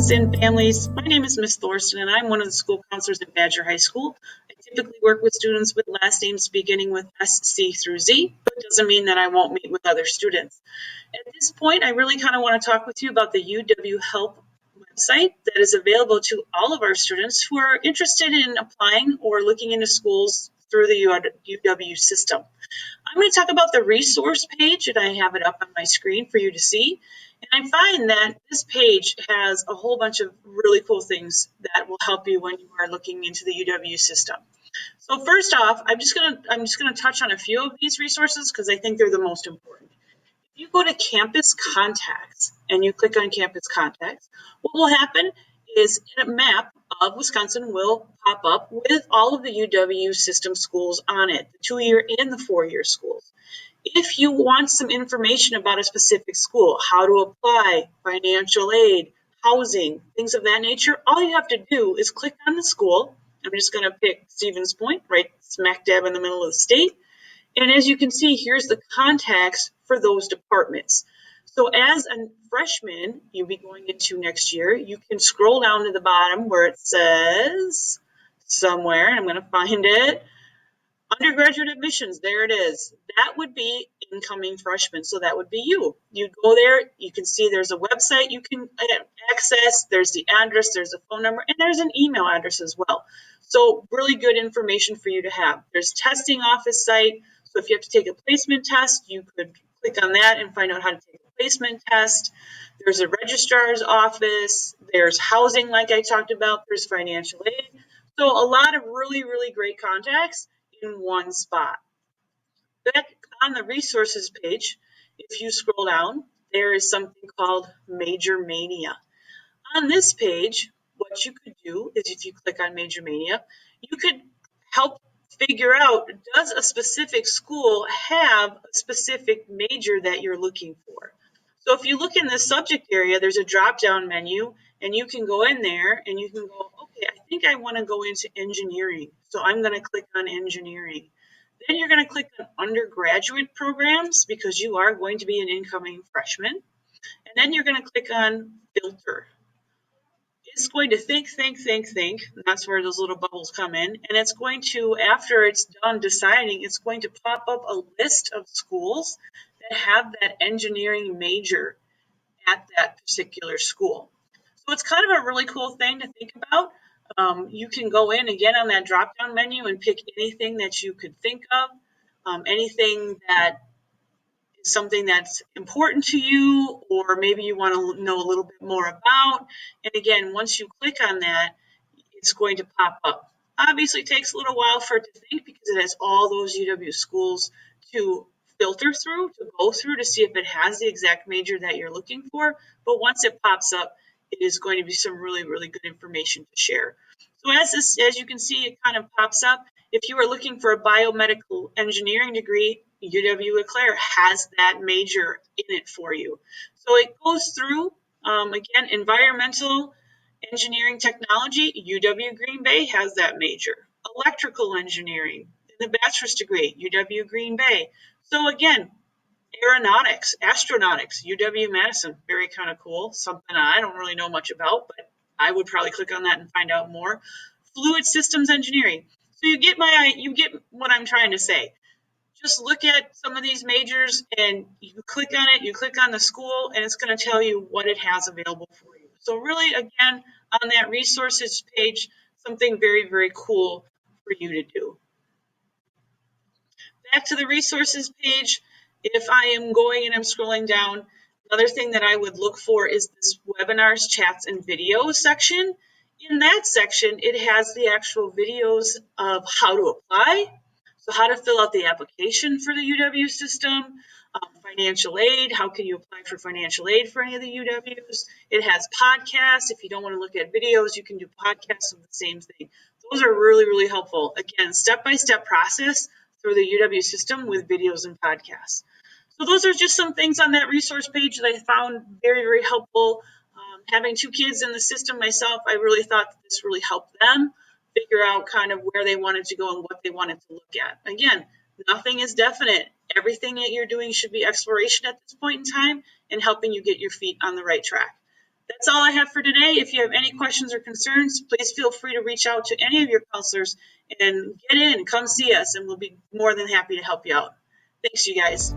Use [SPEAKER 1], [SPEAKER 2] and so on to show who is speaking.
[SPEAKER 1] students and families. My name is Miss Thorsten, and I'm one of the school counselors at Badger High School. I typically work with students with last names beginning with S, C through Z, but it doesn't mean that I won't meet with other students. At this point, I really kind of want to talk with you about the UW Help website that is available to all of our students who are interested in applying or looking into schools through the UW system. I'm going to talk about the resource page, and I have it up on my screen for you to see. And I find that this page has a whole bunch of really cool things that will help you when you are looking into the UW system. So first off, I'm just going to touch on a few of these resources because I think they're the most important. If you go to Campus Contacts and you click on Campus Contacts, what will happen is a map of Wisconsin will pop up with all of the UW system schools on it, the 2-year and the 4-year schools. If you want some information about a specific school, how to apply, financial aid, housing, things of that nature, all you have to do is click on the school. I'm just going to pick Stevens Point, right smack dab in the middle of the state. And as you can see, here's the contacts for those departments. So as a freshman, you'll be going into next year, you can scroll down to the bottom where it says somewhere, and I'm going to find it, undergraduate admissions, there it is. That would be incoming freshmen, so that would be you. You go there, you can see there's a website you can access, there's the address, there's a phone number, and there's an email address as well. So really good information for you to have. There's testing office site, so if you have to take a placement test, you could click on that and find out how to take a placement test. There's a registrar's office, there's housing like I talked about, there's financial aid. So a lot of really, really great contacts in one spot. Back on the resources page, if you scroll down, there is something called Major Mania. On this page, what you could do is if you click on Major Mania, you could help figure out, does a specific school have a specific major that you're looking for? So if you look in the subject area, there's a drop-down menu, and you can go in there and you can go, okay, I think I want to go into engineering. So I'm going to click on engineering. Then you're going to click on undergraduate programs because you are going to be an incoming freshman. And then you're going to click on filter. It's going to think. And that's where those little bubbles come in. And it's going to, after it's done deciding, it's going to pop up a list of schools that have that engineering major at that particular school. So it's kind of a really cool thing to think about. You can go in again on that drop-down menu and pick anything that you could think of, anything that is something that's important to you, or maybe you want to know a little bit more about. And again, once you click on that, it's going to pop up. Obviously, it takes a little while for it to think because it has all those UW schools to filter through, to go through to see if it has the exact major that you're looking for. But once it pops up, it is going to be some really, really good information to share. So as you can see, it kind of pops up. If you are looking for a biomedical engineering degree, UW-Eau Claire has that major in it for you. So it goes through, again, environmental engineering technology, UW Green Bay has that major. Electrical engineering, in the bachelor's degree, UW Green Bay. So again, aeronautics, astronautics, UW-Madison, very kind of cool. Something I don't really know much about, but I would probably click on that and find out more. Fluid systems engineering. So you get what I'm trying to say. Just look at some of these majors and you click on it, you click on the school, and it's going to tell you what it has available for you. So really, again, on that resources page, something very, very cool for you to do. Back to the resources page, if I am going and I'm scrolling down, another thing that I would look for is this webinars, chats, and videos section. In that section, it has the actual videos of how to apply, so how to fill out the application for the UW system, financial aid, how can you apply for financial aid for any of the UWs. It has podcasts. If you don't want to look at videos, you can do podcasts of the same thing. Those are really, really helpful. Again, step-by-step process through the UW system with videos and podcasts. So those are just some things on that resource page that I found very, very helpful. Having 2 kids in the system myself, I really thought that this really helped them figure out kind of where they wanted to go and what they wanted to look at. Again, nothing is definite. Everything that you're doing should be exploration at this point in time and helping you get your feet on the right track. That's all I have for today. If you have any questions or concerns, please feel free to reach out to any of your counselors and get in, come see us, and we'll be more than happy to help you out. Thanks, you guys.